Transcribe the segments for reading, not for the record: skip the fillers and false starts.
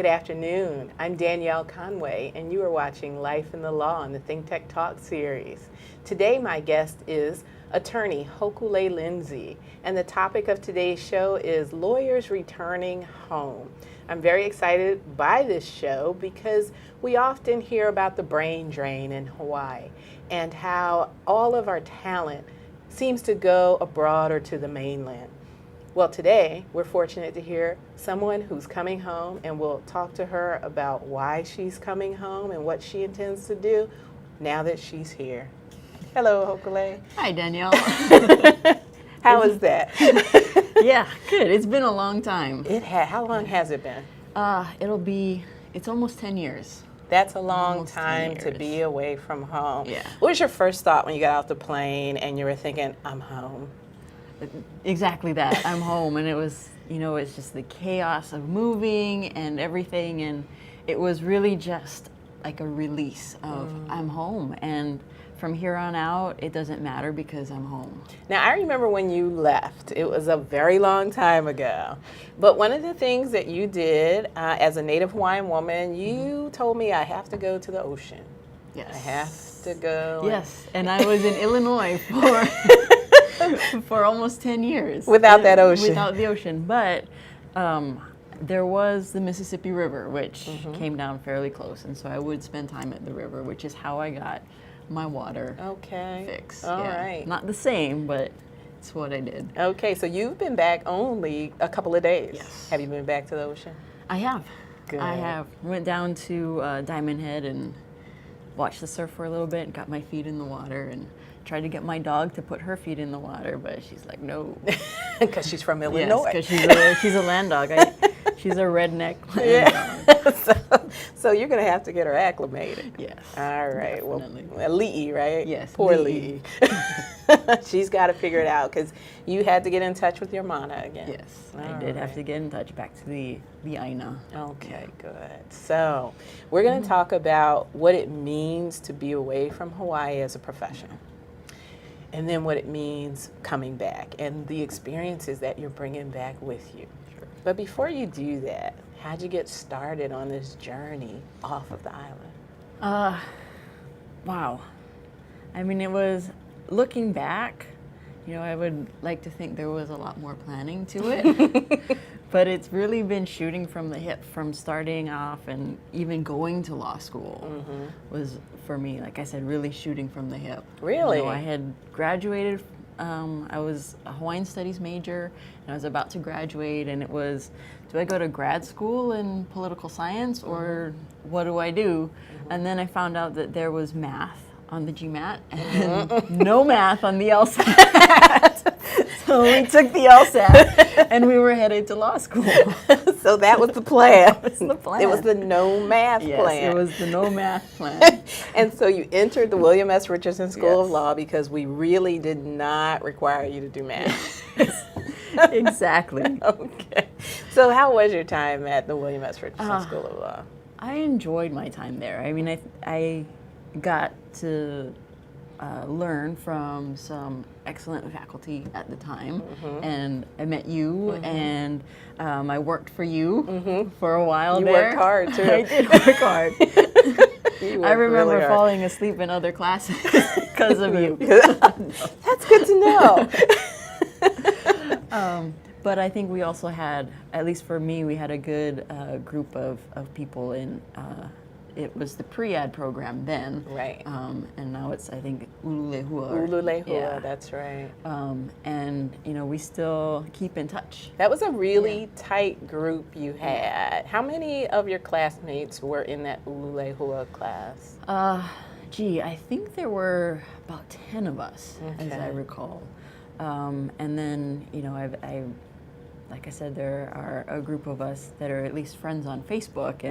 Good afternoon. I'm Danielle Conway, and you are watching Life in the Law on the ThinkTech Talk series. Today, my guest is attorney Hokulei Lindsey, and the topic of today's show is lawyers returning home. I'm very excited by this show because we often hear about the brain drain in Hawaii and how all of our talent seems to go abroad or to the mainland. Well, today we're fortunate to hear someone who's coming home, and we'll talk to her about why she's coming home and what she intends to do now that she's here. Hello, Hokulei. Hi, Danielle. How is that? Yeah, good. It's been a long time. How long has it been? It's almost 10 years. That's a long Almost time 10 to years. be away from home. Yeah. What was your first thought when you got off the plane and you were thinking, I'm home? Exactly that. I'm home, and it was, it's just the chaos of moving and everything, and it was really just like a release of I'm home, and from here on out, it doesn't matter because I'm home. Now, I remember when you left. It was a very long time ago. But one of the things that you did as a Native Hawaiian woman, you told me I have to go to the ocean. Yes. I have to go. Yes, and I was in Illinois for almost 10 years. Without that ocean. Without the ocean. But there was the Mississippi River, which came down fairly close. And so I would spend time at the river, which is how I got my water fix. All right. Not the same, but it's what I did. Okay, so you've been back only a couple of days. Yes. Have you been back to the ocean? I have. Good. I have. Went down to Diamond Head and watched the surf for a little bit and got my feet in the water and tried to get my dog to put her feet in the water, but she's like, no. Because she's from Illinois. Yes, because she's a land dog. She's a redneck land dog. So you're going to have to get her acclimated. Yes. All right. Definitely. Well, Le'i, right? Yes. Poor Le'i. Le'i. She's got to figure it out because you had to get in touch with your mana again. Yes, All I did have right. to get in touch back to the Aina. Okay, good. So we're going to talk about what it means to be away from Hawaii as a professional. And then what it means coming back and the experiences that you're bringing back with you. Sure. But before you do that, how'd you get started on this journey off of the island? Wow. I mean, it was, looking back, I would like to think there was a lot more planning to it. But it's really been shooting from the hip, from starting off and even going to law school was, for me, like I said, really shooting from the hip. Really? I had graduated, I was a Hawaiian Studies major, and I was about to graduate, and it was, do I go to grad school in political science, or what do I do? And then I found out that there was math on the GMAT and no math on the LSAT. So we took the LSAT and we were headed to law school. So that was the plan. That was the plan. It was the no math Yes, plan. it was the no math plan. And so you entered the William S. Richardson School of Yes. Law because we really did not require you to do math. Exactly. Okay. So how was your time at the William S. Richardson School of Law? I enjoyed my time there. I mean, I got to learn from some excellent faculty at the time, and I met you, and I worked for you for a while You there. worked hard, too. I did work hard. You I worked remember really hard. falling asleep in other classes because of you. That's good to know. But I think we also had, at least for me, we had a good group of people in, it was the pre-ad program then. Right. And now it's, I think, Ululehua. Ululehua, Yeah. that's right. And, we still keep in touch. That was a really tight group you had. How many of your classmates were in that Ululehua class? I think there were about 10 of us, as I Okay. recall. And then, like I said, there are a group of us that are at least friends on Facebook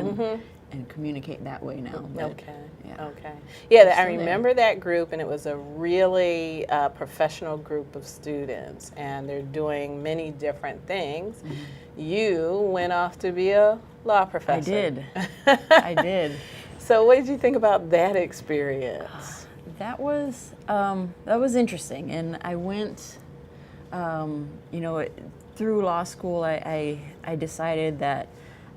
and communicate that way now. But, Okay. Yeah. Okay. Yeah, I Still there. remember that group, and it was a really professional group of students, and they're doing many different things. You went off to be a law professor. I did. I did. So, what did you think about that experience? That was interesting, and I went, through law school. I decided that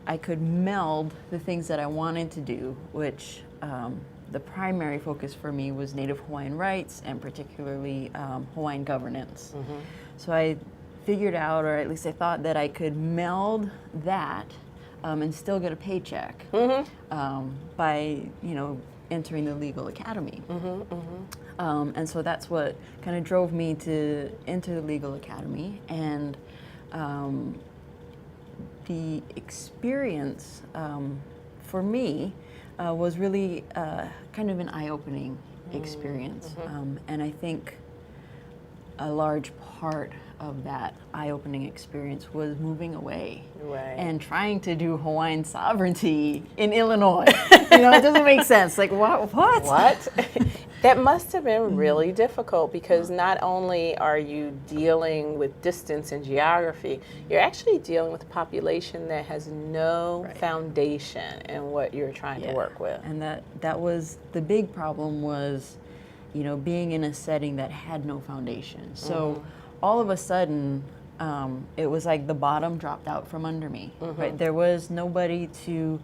I could meld the things that I wanted to do, which the primary focus for me was Native Hawaiian rights and particularly Hawaiian governance. So I figured out, or at least I thought that I could meld that and still get a paycheck by, entering the legal academy. And so that's what kind of drove me to enter the legal academy. And the experience for me was really kind of an eye-opening experience. And I think a large part of that eye-opening experience was moving away and trying to do Hawaiian sovereignty in Illinois. It doesn't make sense. Like, what? What? That must have been really difficult, because not only are you dealing with distance and geography, you're actually dealing with a population that has no foundation in what you're trying to work with. And that was the big problem, was, being in a setting that had no foundation. So all of a sudden, it was like the bottom dropped out from under me. Right? There was nobody to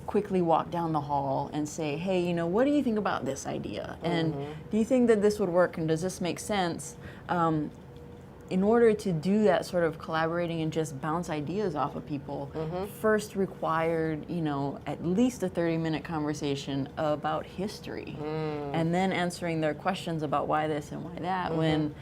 quickly walk down the hall and say, hey, what do you think about this idea? And do you think that this would work? And does this make sense? In order to do that sort of collaborating and just bounce ideas off of people, first required, at least a 30-minute conversation about history, and then answering their questions about why this and why that, when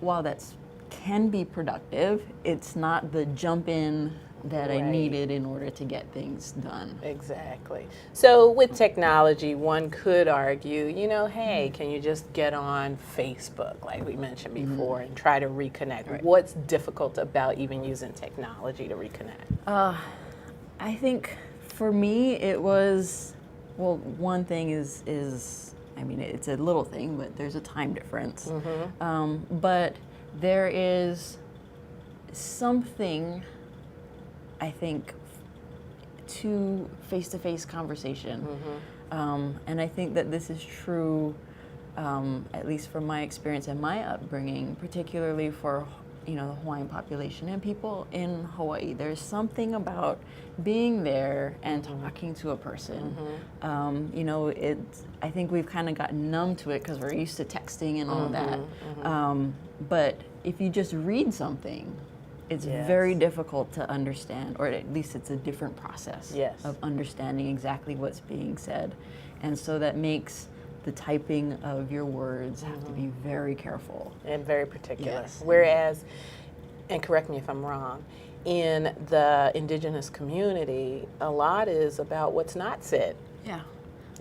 while that's can be productive, it's not the jump in that I needed in order to get things done. Exactly. So with technology, one could argue, hey, can you just get on Facebook, like we mentioned before, and try to reconnect? What's difficult about even using technology to reconnect? I think for me it was, well, one thing is I mean, it's a little thing, but there's a time difference. But there is something, I think, to face-to-face conversation. And I think that this is true, at least from my experience and my upbringing, particularly for the Hawaiian population and people in Hawaii. There's something about being there and talking to a person. I think we've kind of gotten numb to it because we're used to texting and all of that. But if you just read something, it's very difficult to understand, or at least it's a different process of understanding exactly what's being said. And so that makes the typing of your words have to be very careful. And very particular. Whereas, and correct me if I'm wrong, in the indigenous community, a lot is about what's not said. Yeah.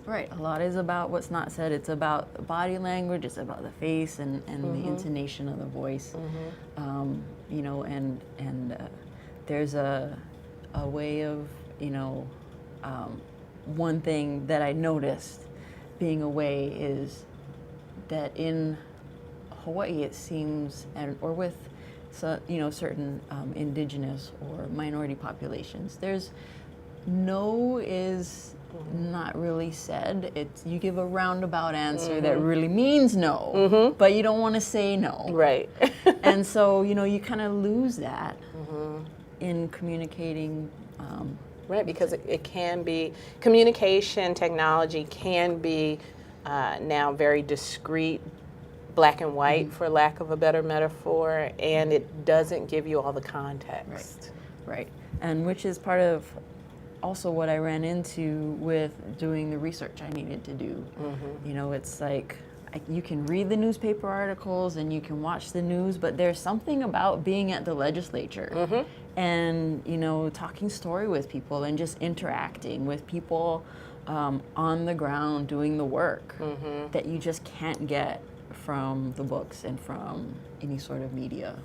Right. A lot is about what's not said. It's about body language. It's about the face and the intonation of the voice. And there's a way of, one thing that I noticed being away is that in Hawaii it seems, or with certain indigenous or minority populations, there's no is not really said. It's you give a roundabout answer that really means no, but you don't want to say no. Right. And so you kind of lose that in communicating. Right, because it can be, communication technology can be now very discrete, black and white, for lack of a better metaphor, and it doesn't give you all the context. Right. And which is part of also what I ran into with doing the research I needed to do. It's like you can read the newspaper articles and you can watch the news, but there's something about being at the legislature and talking story with people and just interacting with people on the ground doing the work that you just can't get from the books and from any sort of media.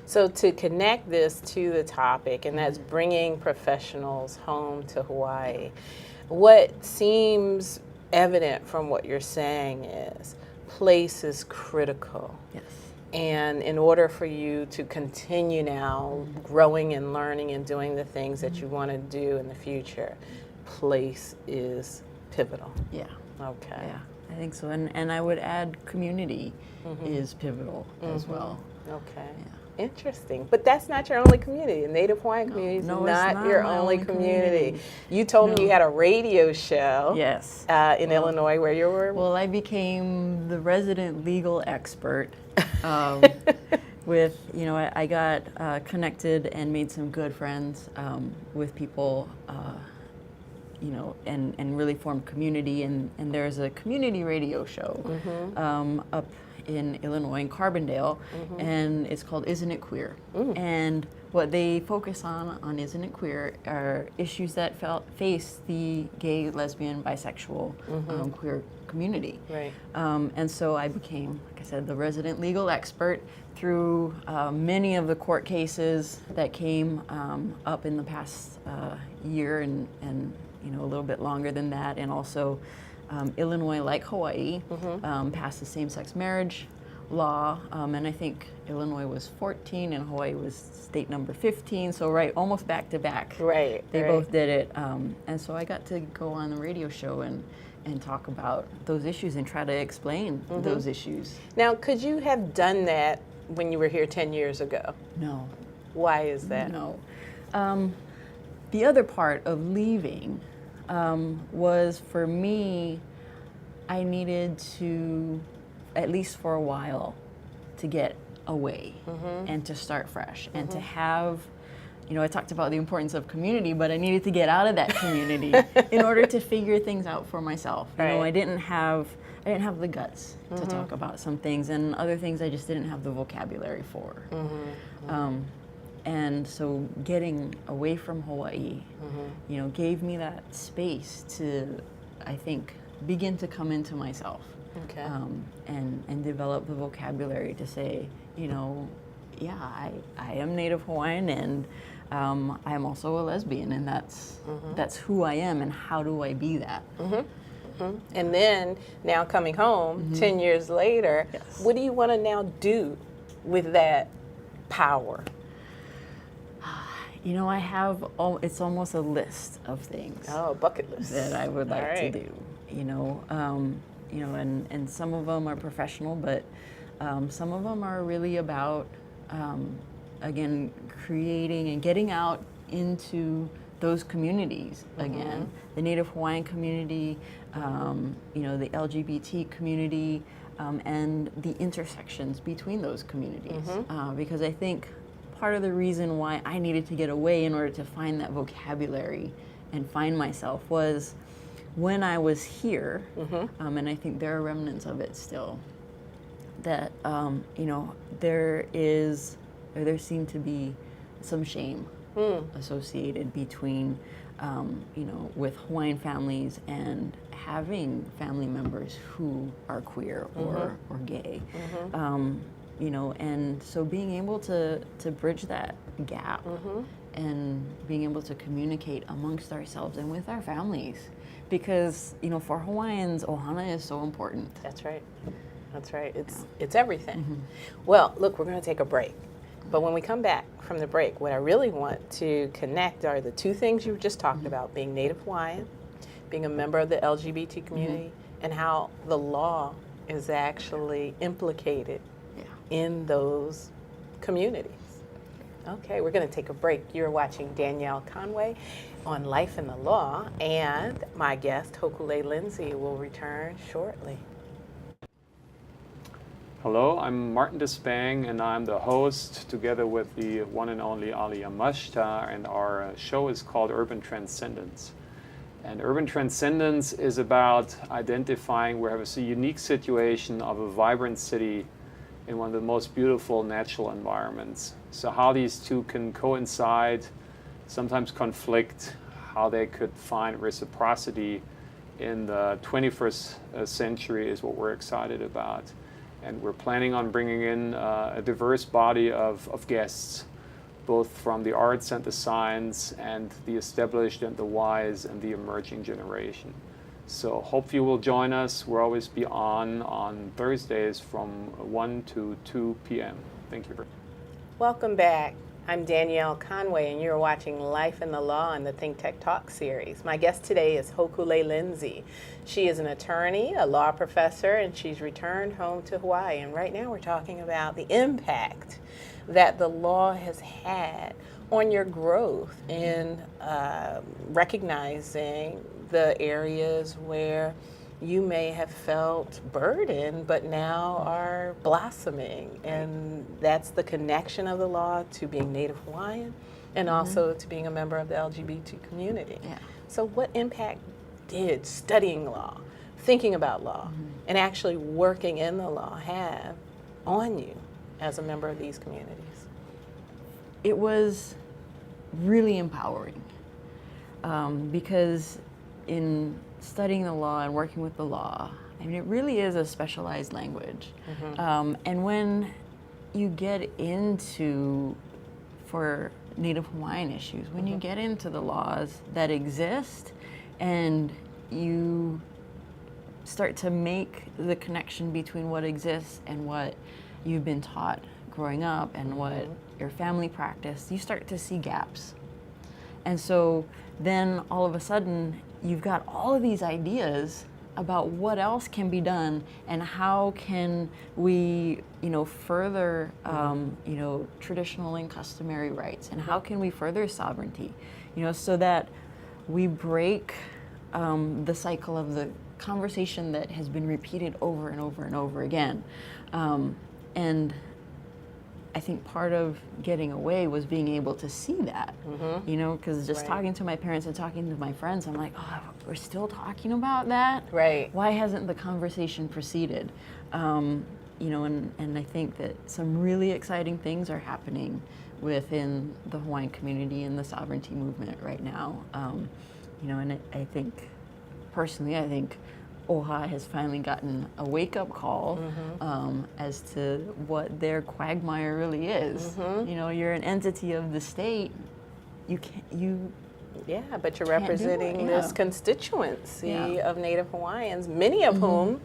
So to connect this to the topic, and that's bringing professionals home to Hawaii, what seems evident from what you're saying is place is critical. Yes. And in order for you to continue now growing and learning and doing the things that you want to do in the future, place is pivotal. Yeah. Okay. Yeah, I think so. And I would add community is pivotal as well. Okay. Yeah. Interesting. But that's not your only community. The Native Hawaiian community is No, it's not your my only only community. community. You told me No. you had a radio show Yes. in Illinois where you were. Well, I became the resident legal expert. With, I got connected and made some good friends with people, and really formed community. And there's a community radio show up in Illinois, in Carbondale, and it's called Isn't It Queer? And what they focus on Isn't It Queer are issues that face the gay, lesbian, bisexual, queer community. Right. And so I became, like I said, the resident legal expert through many of the court cases that came up in the past year and a little bit longer than that. And also Illinois, like Hawaii, passed the same-sex marriage law. And I think Illinois was 14 and Hawaii was state number 15. So almost back to back. Right. They both did it. And so I got to go on the radio show and talk about those issues and try to explain those issues. Now, could you have done that when you were here 10 years ago? No. Why is that? No. The other part of leaving was, for me, I needed to, at least for a while, to get away and to start fresh and to have, I talked about the importance of community, but I needed to get out of that community in order to figure things out for myself. I didn't have the guts to talk about some things, and other things I just didn't have the vocabulary for. And so getting away from Hawaii, gave me that space to, I think, begin to come into myself. Okay. And develop the vocabulary to say, yeah, I am Native Hawaiian, and I am also a lesbian, and that's who I am, and how do I be that? And then, now coming home, 10 years later, Yes. what do you want to now do with that power? I have, it's almost a list of things Oh, bucket list. that I would like All right. to do, and some of them are professional, but some of them are really about, again, creating and getting out into those communities again, the Native Hawaiian community, the LGBT community, and the intersections between those communities. Because I think part of the reason why I needed to get away in order to find that vocabulary and find myself was when I was here, and I think there are remnants of it still, that, there seemed to be some shame associated between, with Hawaiian families and having family members who are queer or gay. And so being able to bridge that gap and being able to communicate amongst ourselves and with our families, because for Hawaiians, ohana is so important. That's right. That's right. It's everything. Well, look, we're going to take a break. But when we come back from the break, what I really want to connect are the two things you just talked about, being Native Hawaiian, being a member of the LGBT community, and how the law is actually implicated in those communities. Okay, we're going to take a break. You're watching Danielle Conway on Life in the Law, and my guest, Hokulei Lindsey, will return shortly. Hello, I'm Martin Despang, and I'm the host together with the one and only Ali Yamashita, and our show is called Urban Transcendence. And Urban Transcendence is about identifying we have a unique situation of a vibrant city in one of the most beautiful natural environments. So how these two can coincide, sometimes conflict, how they could find reciprocity in the 21st century is what we're excited about. And we're planning on bringing in a diverse body of guests, both from the arts and the science and the established and the wise and the emerging generation. So hope you will join us. We'll always be on Thursdays from 1 to 2 p.m. Thank you. Welcome back. I'm Danielle Conway, and you're watching Life in the Law in the ThinkTech Talk series. My guest today is Hokulei Lindsey. She is an attorney, a law professor, and she's returned home to Hawaii. And right now we're talking about the impact that the law has had on your growth in recognizing the areas where you may have felt burdened, but now are blossoming. And that's the connection of the law to being Native Hawaiian and also to being a member of the LGBT community. Yeah. So what impact did studying law, thinking about law, and actually working in the law have on you as a member of these communities? It was really empowering because in studying the law and working with the law, I mean, it really is a specialized language. And when you get into, for Native Hawaiian issues, when you get into the laws that exist and you start to make the connection between what exists and what you've been taught growing up and what your family practiced, you start to see gaps. And so then all of a sudden, you've got all of these ideas about what else can be done and how can we, further, traditional and customary rights, and how can we further sovereignty, so that we break the cycle of the conversation that has been repeated over and over and over again. And I think part of getting away was being able to see that, because just talking to my parents and talking to my friends, I'm like, oh, we're still talking about that? Right. Why hasn't the conversation proceeded? And I think that some really exciting things are happening within the Hawaiian community and the sovereignty movement right now. And I think, personally, I think OHA has finally gotten a wake-up call as to what their quagmire really is. You're an entity of the state. Yeah, but you're representing this constituency of Native Hawaiians, many of whom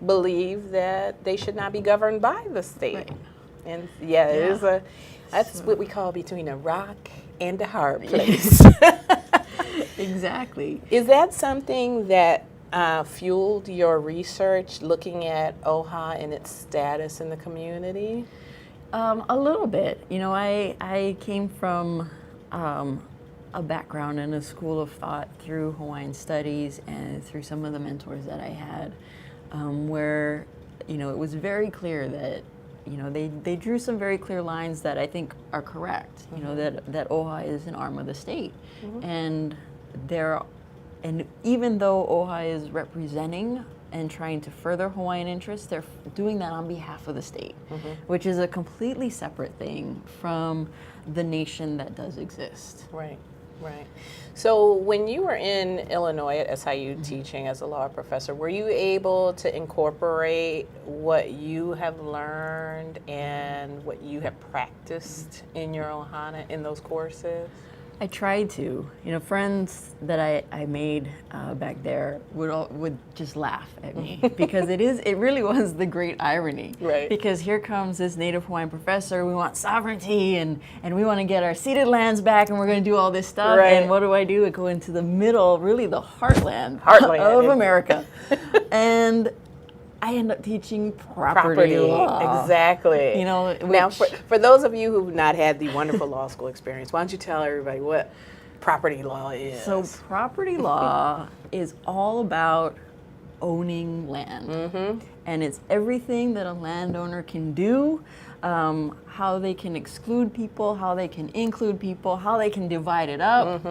believe that they should not be governed by the state. Right. And it is that's what we call between a rock and a hard place. Exactly. Is that something that fueled your research, looking at OHA and its status in the community? A little bit. I came from a background in a school of thought through Hawaiian studies and through some of the mentors that I had, where it was very clear that they drew some very clear lines that I think are correct. That OHA is an arm of the state, and even though OHA is representing and trying to further Hawaiian interests, they're doing that on behalf of the state, which is a completely separate thing from the nation that does exist. Right. So when you were in Illinois at SIU teaching as a law professor, were you able to incorporate what you have learned and what you have practiced in your ohana in those courses? I tried to. Friends that I made back there would just laugh at me because it really was the great irony. Right. Because here comes this Native Hawaiian professor, we want sovereignty and we want to get our ceded lands back and we're going to do all this stuff. Right. And what do? I go into the middle, really the heartland of America. And I end up teaching property law. Exactly. Now, Which, for those of you who've not had the wonderful law school experience, why don't you tell everybody what property law is? So property law is all about owning land. And it's everything that a landowner can do, how they can exclude people, how they can include people, how they can divide it up.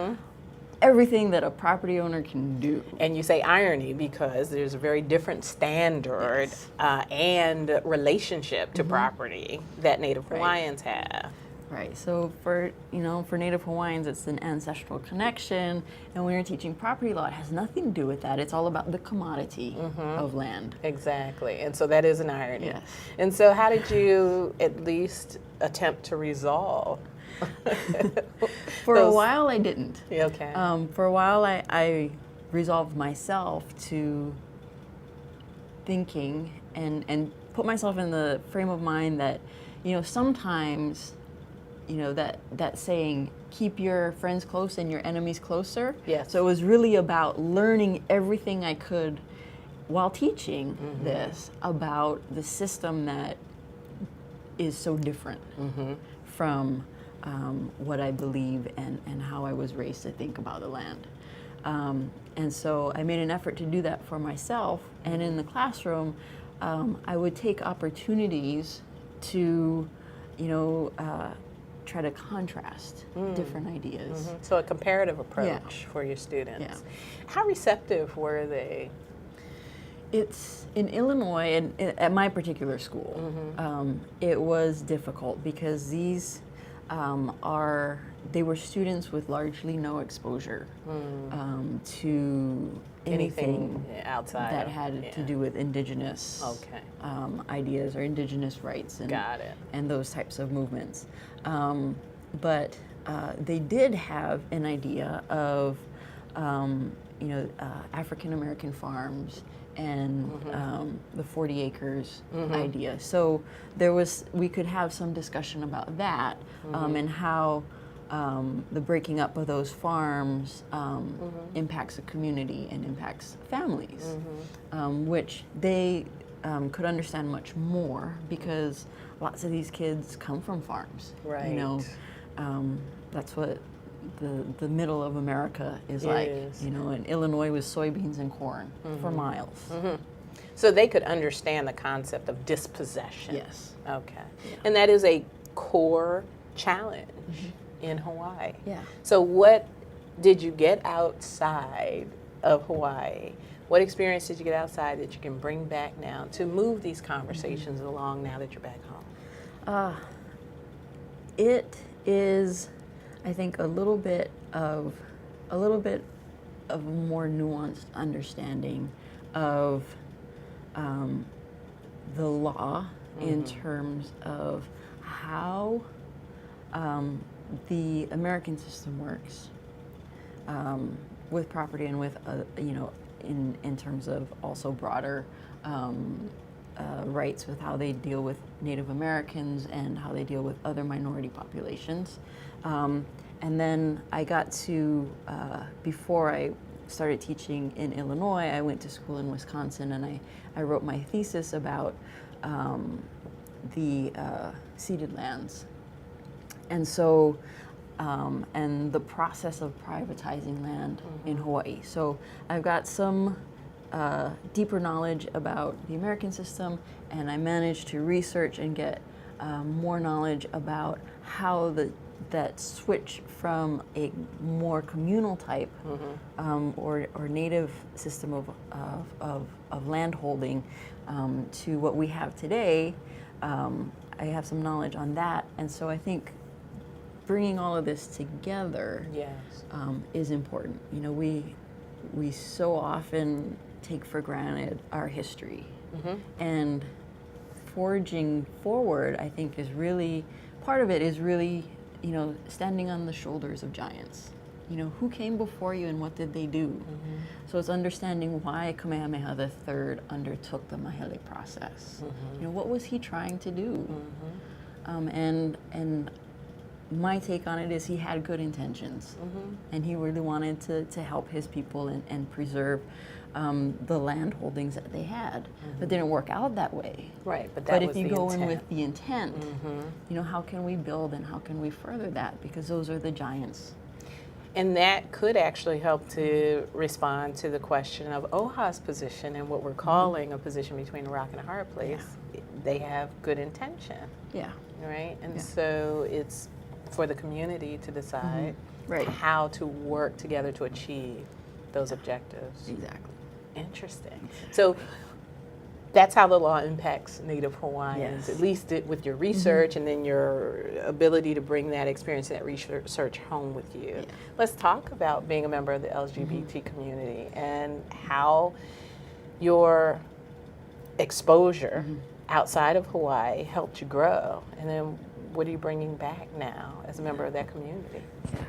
Everything that a property owner can do. And you say irony because there's a very different standard and relationship to property that Native Hawaiians have. Right. So for Native Hawaiians, it's an ancestral connection, and when you're teaching property law, it has nothing to do with that. It's all about the commodity of land. Exactly. And so that is an irony. Yes. And so how did you at least attempt to resolve? For a while, I didn't. Okay. For a while, I resolved myself to thinking and put myself in the frame of mind that, sometimes that saying, keep your friends close and your enemies closer. Yes. So it was really about learning everything I could while teaching this about the system that is so different from what I believe and how I was raised to think about the land. And so I made an effort to do that for myself. And in the classroom, I would take opportunities to, try to contrast different ideas. So a comparative approach for your students. Yeah. How receptive were they? It's in Illinois, and at my particular school, it was difficult because these they were students with largely no exposure to anything outside that had to do with indigenous ideas or indigenous rights and those types of movements. But they did have an idea of African American farms and the 40 acres idea. So we could have some discussion about that and how the breaking up of those farms impacts the community and impacts families, which they could understand much more because lots of these kids come from farms. Right. That's what the middle of America is like. And Illinois was soybeans and corn for miles. So they could understand the concept of dispossession. Yes. Okay. Yeah. And that is a core challenge in Hawaii. Yeah. So what did you get outside of Hawaii? What experience did you get outside that you can bring back now to move these conversations along now that you're back home? It is, I think, a little bit of a more nuanced understanding of the law in terms of how the American system works with property and with in terms of also broader rights with how they deal with Native Americans and how they deal with other minority populations. And then I got to, before I started teaching in Illinois, I went to school in Wisconsin, and I wrote my thesis about the ceded lands. And so, and the process of privatizing land in Hawaii. So I've got some deeper knowledge about the American system, and I managed to research and get more knowledge about how that switch from a more communal type or native system of land holding to what we have today. I have some knowledge on that, and so I think bringing all of this together is important. We so often take for granted our history, and forging forward, I think, is really part of it. Is really standing on the shoulders of giants. Who came before you and what did they do? So it's understanding why Kamehameha III undertook the Mahele process. What was he trying to do? And my take on it is he had good intentions, and he really wanted to help his people and preserve the land holdings that they had. But didn't work out that way. Right, but if you go in with the intent, how can we build and how can we further that? Because those are the giants. And that could actually help to respond to the question of OHA's position and what we're calling a position between a rock and a hard place. Yeah. They have good intention. Yeah. Right? And so it's for the community to decide how to work together to achieve those objectives. Exactly. Interesting. So that's how the law impacts Native Hawaiians, at least with your research and then your ability to bring that experience and that research home with you. Yeah. Let's talk about being a member of the LGBT community and how your exposure outside of Hawaii helped you grow. And then what are you bringing back now as a member of that community? Yeah.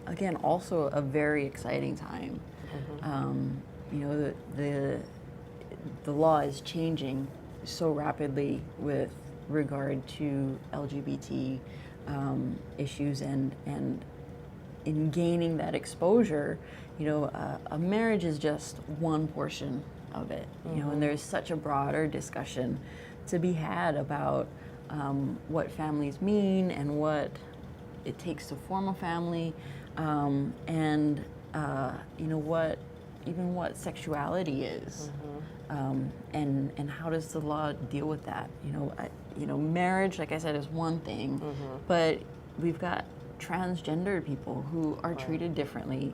Again, also a very exciting time. The law is changing so rapidly with regard to LGBT issues and in gaining that exposure, you know, a marriage is just one portion of it, you know, and there's such a broader discussion to be had about what families mean and what it takes to form a family, and you know, what sexuality is, and how does the law deal with that? You know, marriage, like I said, is one thing, but we've got transgendered people who are treated differently,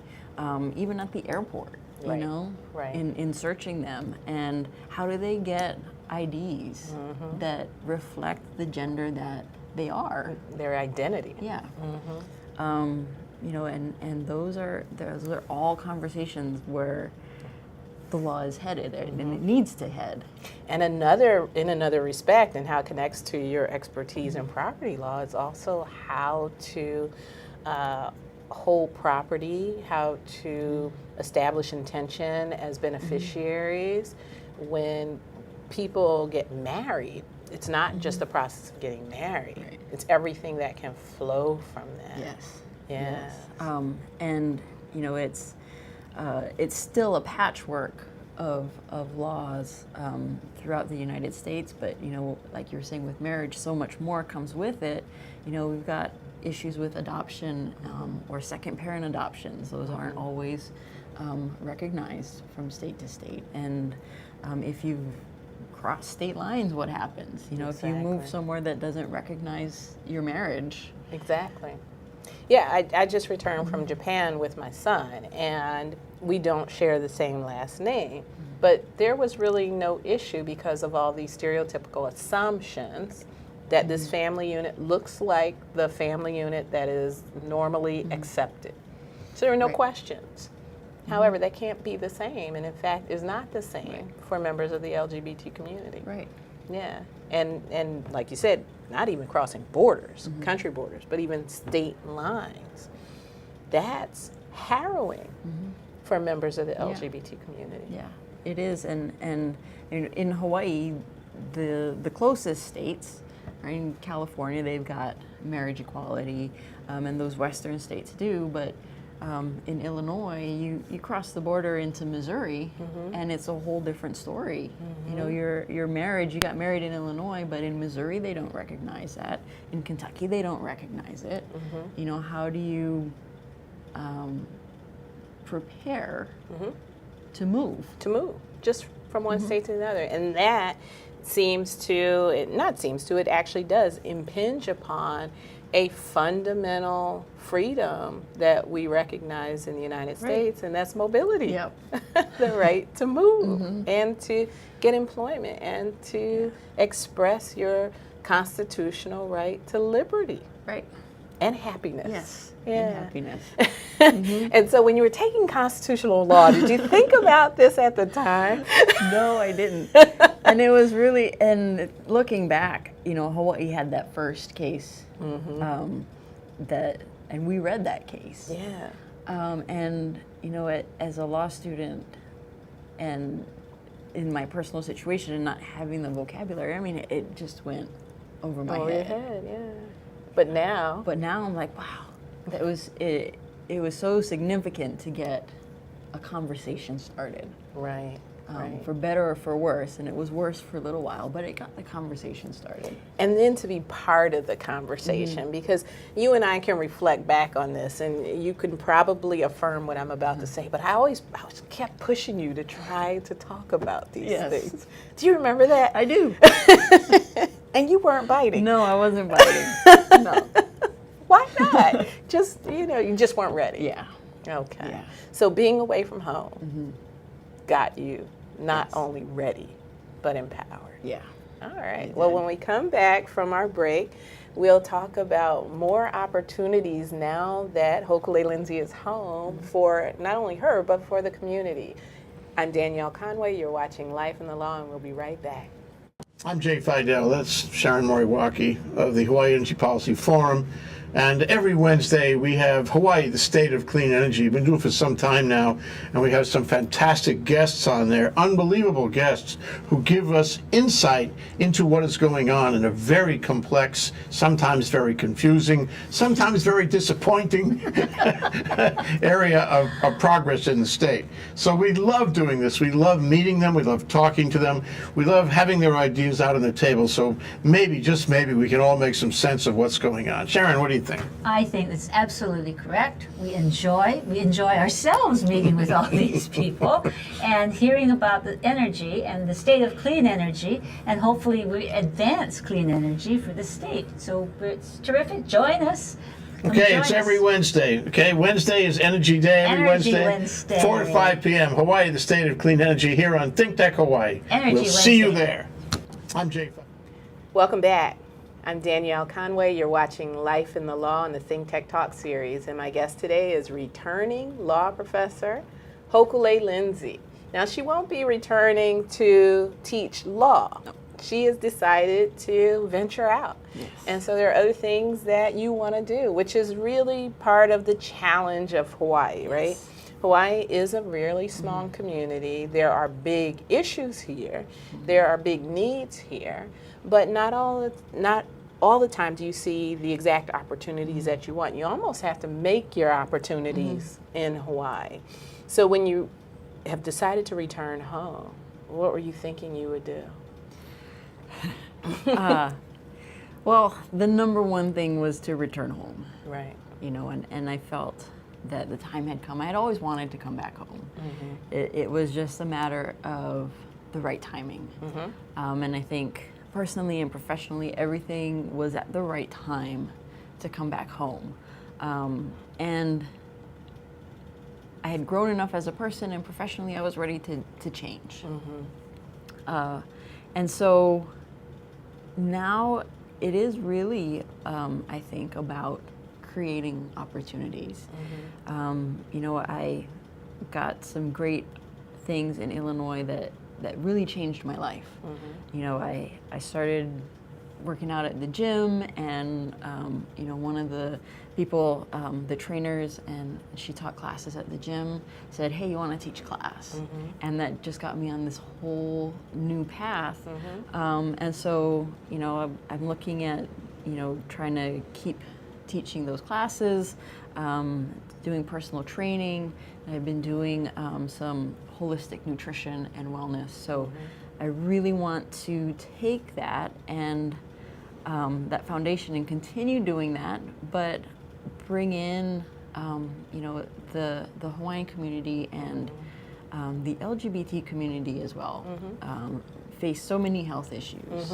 even at the airport, you know, in searching them. And how do they get IDs that reflect the gender that they are? Their identity. Yeah. You know, and those are all conversations where the law is headed, and it needs to head. And in another respect, and how it connects to your expertise in property law, is also how to hold property, how to establish intention as beneficiaries. When people get married, it's not just the process of getting married, it's everything that can flow from that. Yes. Yeah. Yes. And you know, it's still a patchwork of laws throughout the United States, but you know, like you were saying with marriage, so much more comes with it. You know, we've got issues with adoption or second parent adoptions. Those aren't always recognized from state to state. And if you've crossed state lines, what happens? You know, if you move somewhere that doesn't recognize your marriage. Exactly. Yeah, I just returned from Japan with my son, and we don't share the same last name. But there was really no issue because of all these stereotypical assumptions that this family unit looks like the family unit that is normally accepted. So there are no questions. However, that can't be the same, and in fact is not the same for members of the LGBT community. Right. Yeah, and like you said, not even crossing borders, country borders, but even state lines. That's harrowing for members of the LGBT community. Yeah, it is, and in Hawaii, the closest states, right, in California, they've got marriage equality, and those western states do, but in Illinois, you cross the border into Missouri, and it's a whole different story. You know, your marriage, you got married in Illinois, but in Missouri, they don't recognize that. In Kentucky, they don't recognize it. You know, how do you prepare to move? To move, just from one state to another. And that it actually does impinge upon a fundamental freedom that we recognize in the United States, and that's mobility. Yep. The right to move and to get employment and to express your constitutional right to liberty. Right. And happiness. Yes. Yeah. And happiness. And so when you were taking constitutional law, did you think about this at the time? No, I didn't. And it was really, and looking back, you know, Hawaii had that first case and we read that case. Yeah. And, you know, as a law student and in my personal situation and not having the vocabulary, I mean, it just went over my Over head. your head, yeah. But now I'm like, wow, that was it. It was so significant to get a conversation started. Right. For better or for worse, and it was worse for a little while, but it got the conversation started. And then to be part of the conversation, because you and I can reflect back on this, and you can probably affirm what I'm about to say, but I always kept pushing you to try to talk about these things. Do you remember that? I do. And you weren't biting. No, I wasn't biting. No. Why not? Just, you know, you just weren't ready. Yeah. Okay. Yeah. So being away from home got you not only ready, but empowered. Yeah. All right. Well, when we come back from our break, we'll talk about more opportunities now that Hokulei Lindsey is home for not only her, but for the community. I'm Danielle Conway. You're watching Life in the Law, and we'll be right back. I'm Jay Fidel. That's Sharon Moriwaki of the Hawaii Energy Policy Forum. And every Wednesday we have Hawaii, the State of Clean Energy. We've been doing it for some time now, and we have some fantastic guests on there, unbelievable guests who give us insight into what is going on in a very complex, sometimes very confusing, sometimes very disappointing area of progress in the state. So we love doing this. We love meeting them. We love talking to them. We love having their ideas out on the table. So maybe, just maybe, we can all make some sense of what's going on. Sharon, what do you think? I think that's absolutely correct. We enjoy ourselves meeting with all these people and hearing about the energy and the state of clean energy, and hopefully we advance clean energy for the state. So it's terrific. Join us. Okay, it's every Wednesday. Okay, Wednesday is Energy Day. Every Wednesday, 4 to 5 p.m. Hawaii, the State of Clean Energy, here on ThinkTech Hawaii. We'll see you there. I'm Jay. Welcome back. I'm Danielle Conway. You're watching Life in the Law in the ThinkTech Talk series, and my guest today is returning law professor Hokulei Lindsey. Now, she won't be returning to teach law. She has decided to venture out. Yes. And so there are other things that you want to do, which is really part of the challenge of Hawaii, right? Yes. Hawaii is a really small community. There are big issues here. There are big needs here, but not all the time do you see the exact opportunities that you want. You almost have to make your opportunities in Hawaii. So when you have decided to return home, what were you thinking you would do? Well, the number one thing was to return home. Right. You know, and I felt that the time had come. I had always wanted to come back home. It was just a matter of the right timing. And I think personally and professionally, everything was at the right time to come back home. And I had grown enough as a person, and professionally I was ready to change. And so now it is really, I think, about creating opportunities. You know, I got some great things in Illinois that really changed my life. You know, I started working out at the gym, and you know, one of the people, the trainers, and she taught classes at the gym, said, "Hey, you want to teach class?" And that just got me on this whole new path. And so, you know, I'm looking at, you know, trying to keep teaching those classes, doing personal training. I've been doing some holistic nutrition and wellness. So I really want to take that and that foundation and continue doing that, but bring in, you know, the Hawaiian community and the LGBT community as well. Face so many health issues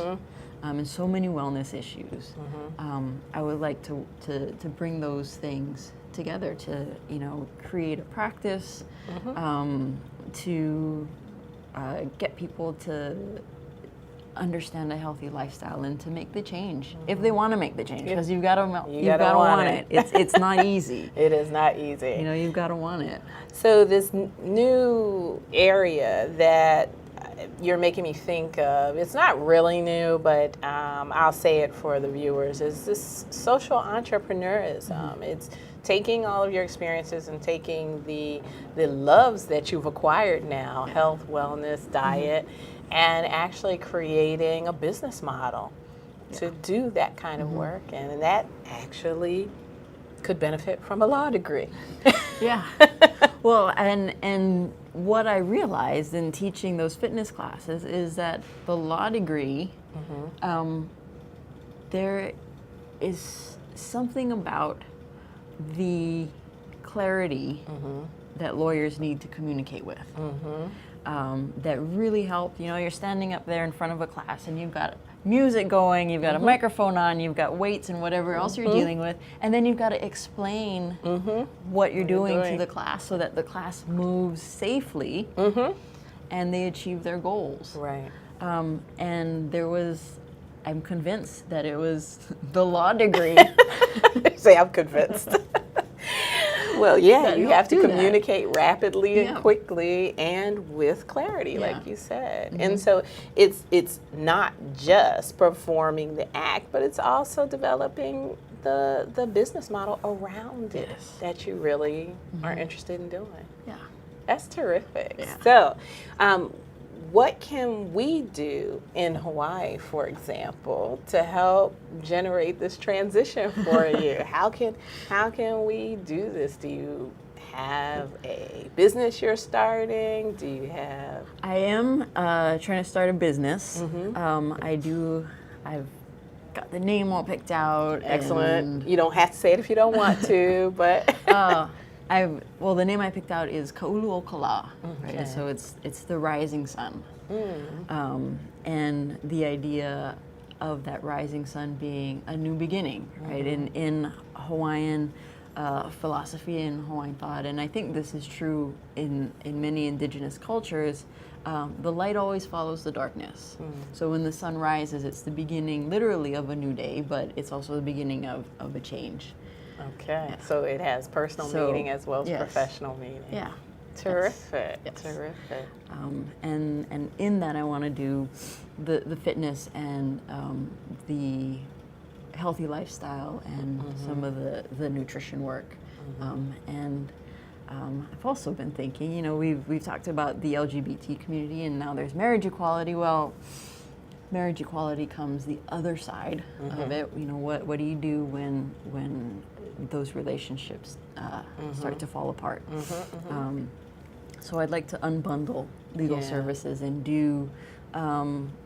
and so many wellness issues. I would like to bring those things together to, you know, create a practice, to get people to understand a healthy lifestyle and to make the change if they want to make the change, because you've got to want it. It's not easy. It is not easy. You know, you've got to want it. So this new area that you're making me think of, it's not really new, but I'll say it for the viewers, is this social entrepreneurism. It's taking all of your experiences and taking the loves that you've acquired now, health, wellness, diet, and actually creating a business model to do that kind of work. And that actually could benefit from a law degree. Yeah. Well, and what I realized in teaching those fitness classes is that the law degree, there is something about the clarity that lawyers need to communicate with. That really help. You know, you're standing up there in front of a class and you've got music going, you've got a microphone on, you've got weights and whatever else you're dealing with, and then you've got to explain what you're doing to the class so that the class moves safely and they achieve their goals. Right. And I'm convinced that it was the law degree. Say, I'm convinced. Well, yeah, that you help have to do that. communicate rapidly and Yeah. quickly and with clarity, Yeah. like you said. And so it's not just performing the act, but it's also developing the business model around it Yes. that you really are interested in doing. Yeah. That's terrific. Yeah. So, what can we do in Hawaii, for example, to help generate this transition for you? How can we do this? Do you have a business you're starting? Do you have? I am trying to start a business. I've got the name all picked out. Excellent. and, You don't have to say it if you don't want to, but well, the name I picked out is Ka'uluokala, Okay. right? So it's the rising sun. And the idea of that rising sun being a new beginning, right? In Hawaiian philosophy and Hawaiian thought, and I think this is true in many indigenous cultures, the light always follows the darkness. So when the sun rises, it's the beginning literally of a new day, but it's also the beginning of a change. okay. So it has personal So, meaning as well as yes. professional meaning. Yeah. Terrific. Yes. Terrific. And in that, I want to do the fitness and the healthy lifestyle and some of the nutrition work. I've also been thinking, you know, we've talked about the LGBT community, and now there's marriage equality. Well, marriage equality comes the other side of it. You know, what do you do when those relationships start to fall apart? So I'd like to unbundle legal Yeah. services and do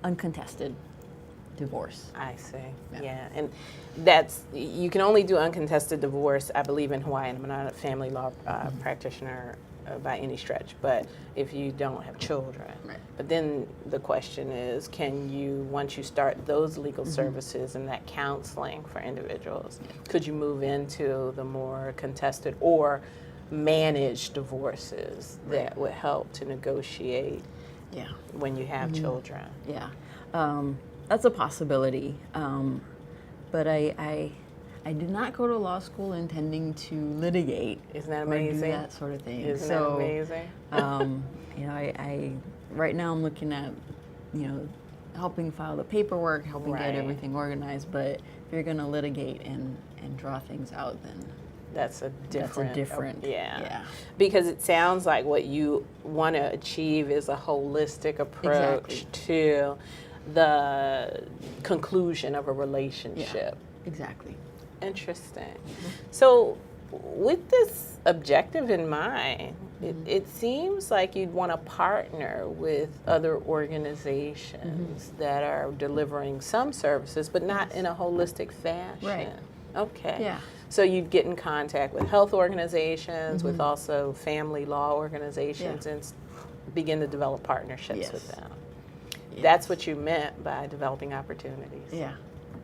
uncontested divorce. I see. Yeah. Yeah. And that's, you can only do uncontested divorce, I believe, in Hawaii. I'm not a family law practitioner by any stretch, but if you don't have children. Right. But then the question is, can you, once you start those legal services and that counseling for individuals, could you move into the more contested or managed divorces that would help to negotiate Yeah. when you have children? Yeah, that's a possibility. But I did not go to law school intending to litigate. Isn't that or do amazing? that sort of thing. Isn't so, that amazing? You know, I right now I'm looking at, you know, helping file the paperwork, helping Right. get everything organized. But if you're going to litigate and draw things out, then That's a different. yeah. Yeah. Because it sounds like what you want to achieve is a holistic approach to the conclusion of a relationship. Exactly. Interesting. So, with this objective in mind, it seems like you'd want to partner with other organizations that are delivering some services, but not in a holistic fashion. Right. Okay. Yeah. So you'd get in contact with health organizations, with also family law organizations, Yeah. and begin to develop partnerships Yes. with them. Yes. That's what you meant by developing opportunities. Yeah.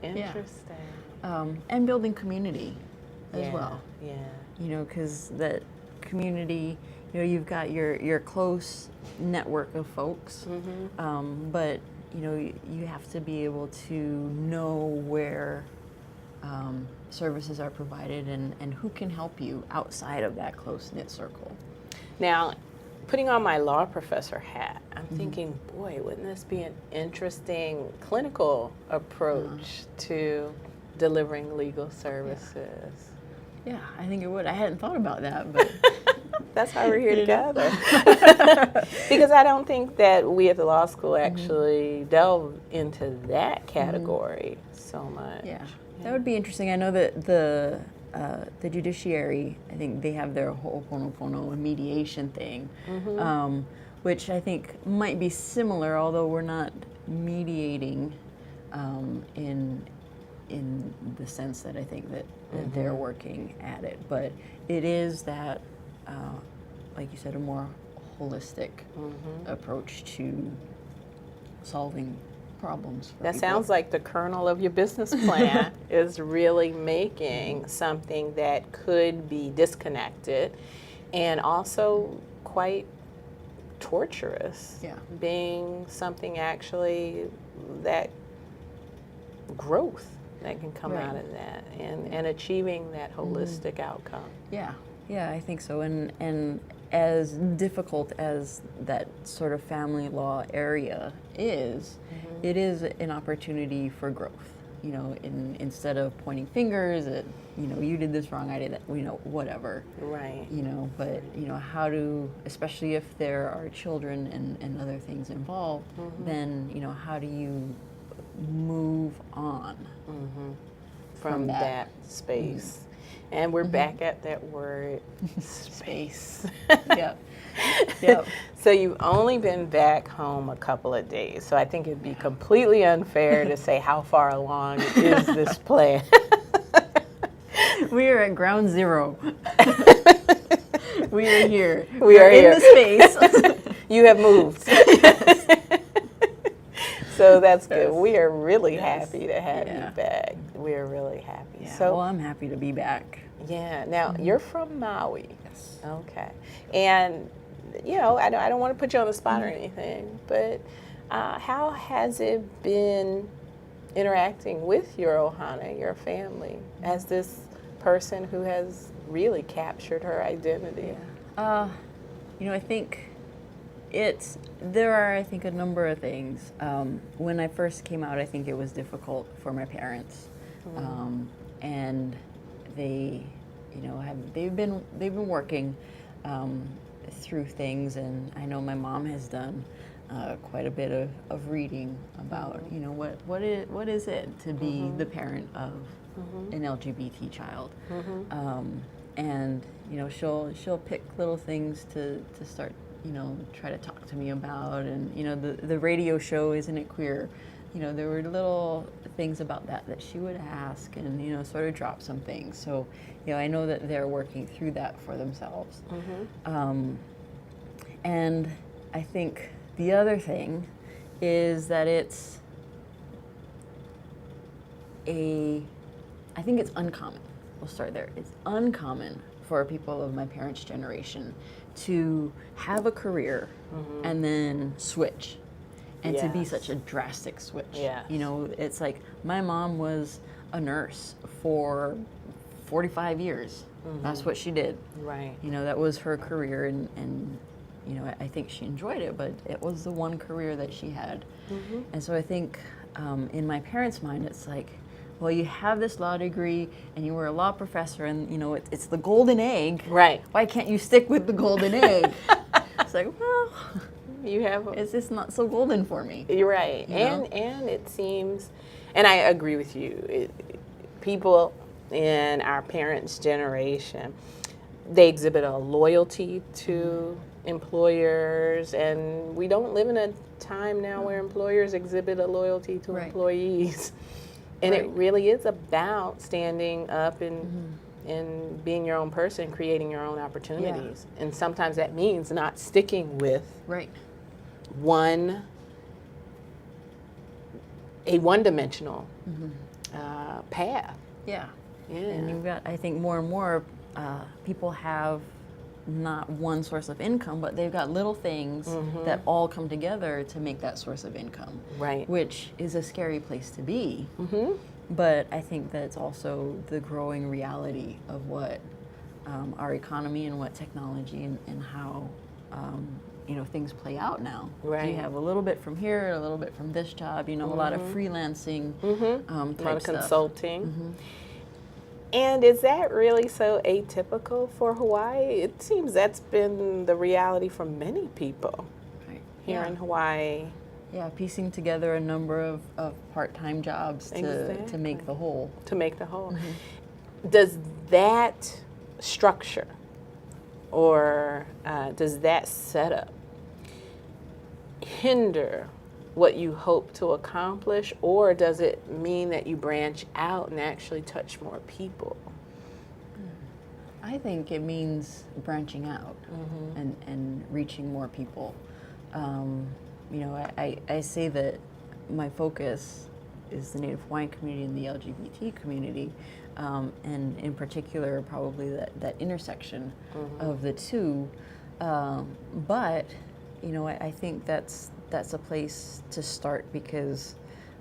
Interesting. And building community as Yeah, well. Yeah. You know, because that community, you know, you've got your close network of folks, but you know, you have to be able to know where services are provided and who can help you outside of that close knit circle. Now, putting on my law professor hat, I'm thinking, boy, wouldn't this be an interesting clinical approach to delivering legal services? Yeah, I think it would. I hadn't thought about that, but That's why we're here together. Because I don't think that we at the law school actually delve into that category so much. yeah, that would be interesting. I know that the judiciary, I think they have their ho'oponopono mediation thing, which I think might be similar, although we're not mediating in the sense that I think that they're working at it. But it is that, like you said, a more holistic approach to solving problems for That people. sounds like the kernel of your business plan is really making something that could be disconnected and also quite torturous, Yeah. being something actually that growth that can come Right. out of that and achieving that holistic outcome. Yeah, Yeah, I think so. And as difficult as that sort of family law area is, it is an opportunity for growth. You know, instead of pointing fingers at, you know, you did this wrong, I did that, you know, whatever. Right. You know, but, you know, how to, especially if there are children and other things involved, then, you know, how do you move on From that space. And we're back at that word, space. Yep. Yep. So you've only been back home a couple of days. So I think it'd be completely unfair to say how far along is this plan. We are at ground zero. We are here. We are here. In the space. You have moved. So that's good. We are really happy to have you back. We are really happy. Yeah, So well, I'm happy to be back. yeah. Now you're from Maui. Yes. Okay. And you know, I don't want to put you on the spot or anything, but how has it been interacting with your ohana, your family, as this person who has really captured her identity? You know, I think there are, I think, a number of things. When I first came out, I think it was difficult for my parents. And they, you know, they've been working through things, and I know my mom has done quite a bit of reading about, you know, what is it to be the parent of an LGBT child. And you know, she'll pick little things to start, you know, try to talk to me about. And you know, the radio show, Isn't It Queer? You know, there were little things about that she would ask, and you know, sort of drop some things. So you know, I know that they're working through that for themselves. And I think the other thing is that I think it's uncommon. We'll start there. It's uncommon for people of my parents' generation to have a career and then switch, and to be such a drastic switch. Yes. You know, it's like my mom was a nurse for 45 years. That's what she did. Right. You know, that was her career, and you know, I think she enjoyed it, but it was the one career that she had. And so I think in my parents' mind, it's like, well, you have this law degree and you were a law professor, and you know, it's the golden egg. Right. Why can't you stick with the golden egg? It's like, well, You have. it's just not so golden for me. You're right. You know? And it seems, and I agree with you. People in our parents' generation, they exhibit a loyalty to employers, and we don't live in a time now where employers exhibit a loyalty to employees. And it really is about standing up and being your own person, creating your own opportunities. And sometimes that means not sticking with a one-dimensional path. Yeah. Yeah. And you've got, I think, more and more people have not one source of income, but they've got little things that all come together to make that source of income. Right. Which is a scary place to be. But I think that it's also the growing reality of what our economy and what technology and how you know, things play out now. Right. You have a little bit from here, a little bit from this job. You know, a lot of freelancing A lot type of stuff. consulting. And is that really so atypical for Hawaii? It seems that's been the reality for many people Right. here in Hawaii. Yeah, piecing together a number of part-time jobs to Exactly. make the whole. To make the whole. Does that structure or does that setup hinder what you hope to accomplish, or does it mean that you branch out and actually touch more people? I think it means branching out and reaching more people. You know, I say that my focus is the Native Hawaiian community and the LGBT community, and in particular probably that intersection of the two. But you know, I think that's a place to start, because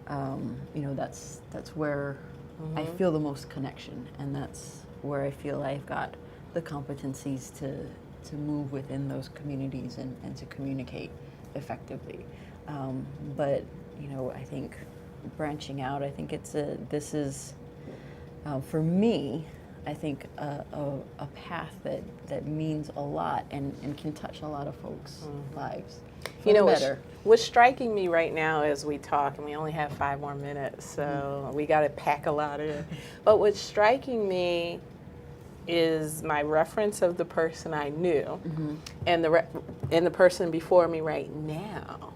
you know, that's where I feel the most connection, and that's where I feel I've got the competencies to move within those communities and to communicate effectively. But I think branching out, I think this is for me, I think a path that means a lot and can touch a lot of folks' lives. What's striking me right now as we talk, and we only have 5 more minutes, so we got to pack a lot in. But what's striking me is my reference of the person I knew and the person before me right now.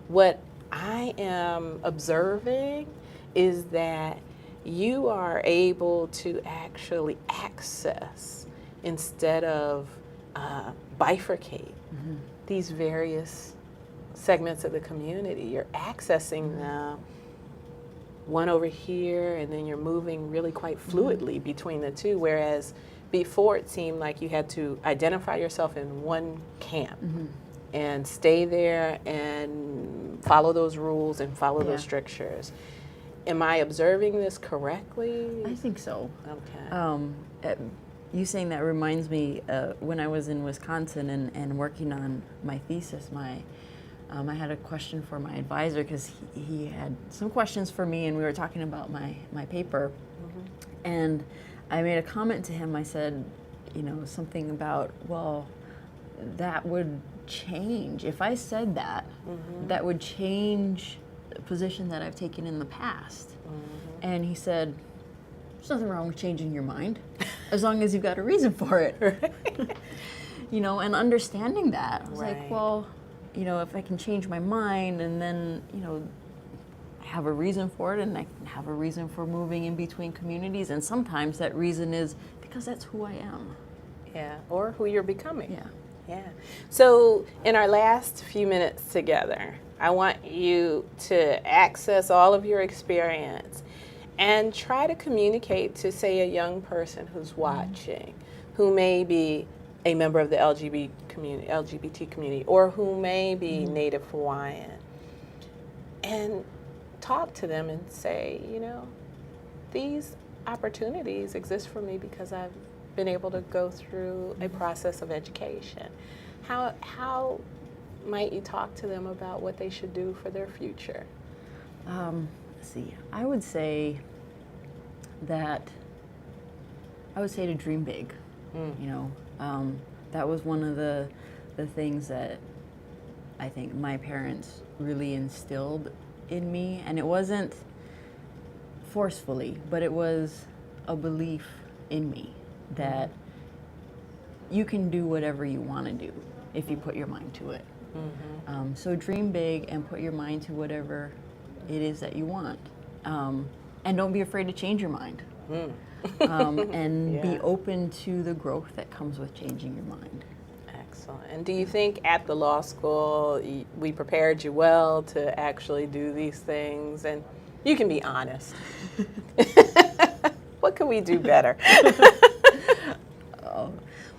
What I am observing is that you are able to actually access instead of bifurcate these various segments of the community. You're accessing them one over here, and then you're moving really quite fluidly between the two, whereas before it seemed like you had to identify yourself in one camp and stay there and follow those rules and follow those strictures. Am I observing this correctly? I think so. Okay. You saying that reminds me, when I was in Wisconsin and working on my thesis, I had a question for my advisor because he had some questions for me, and we were talking about my paper. And I made a comment to him. I said, something about, well, that would change. If I said that, that would change the position that I've taken in the past. And he said, there's nothing wrong with changing your mind, as long as you've got a reason for it. And understanding that. I was like, well, if I can change my mind and then, I have a reason for it, and I can have a reason for moving in between communities, and sometimes that reason is because that's who I am. Yeah, or who you're becoming. Yeah. Yeah. So in our last few minutes together, I want you to access all of your experience and try to communicate to, say, a young person who's watching, who may be a member of the LGBT community, or who may be Native Hawaiian, and talk to them and say, these opportunities exist for me because I've been able to go through a process of education. How might you talk to them about what they should do for their future? Let's see. I would say to dream big. That was one of the things that I think my parents really instilled in me, and it wasn't forcefully, but it was a belief in me that you can do whatever you want to do if you put your mind to it. So dream big and put your mind to whatever it is that you want, and don't be afraid to change your mind. And be open to the growth that comes with changing your mind. Excellent. And do you think at the law school we prepared you well to actually do these things? And you can be honest. What can we do better?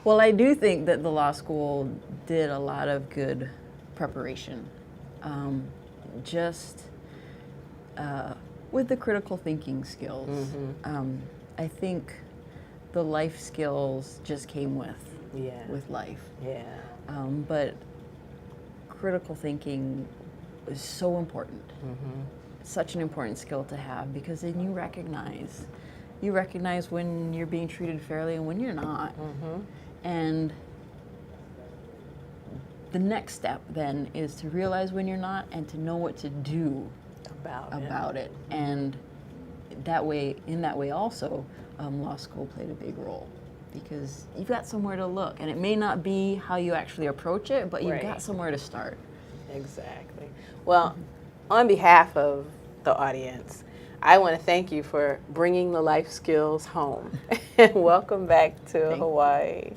Well, I do think that the law school did a lot of good preparation. With the critical thinking skills. I think the life skills just came with life. Yeah. But critical thinking is so important. Such an important skill to have, because then you recognize when you're being treated fairly and when you're not. And the next step then is to realize when you're not and to know what to do about it. And in that way also, law school played a big role, because you've got somewhere to look, and it may not be how you actually approach it, but you've got somewhere to start. Exactly. Well, on behalf of the audience, I want to thank you for bringing the life skills home. And welcome back to Hawaii.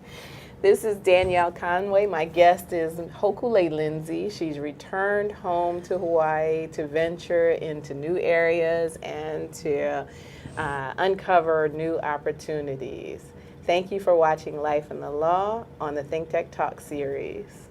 This is Danielle Conway. My guest is Hokulei Lindsey. She's returned home to Hawaii to venture into new areas and to uncover new opportunities. Thank you for watching Life in the Law on the ThinkTech Talk series.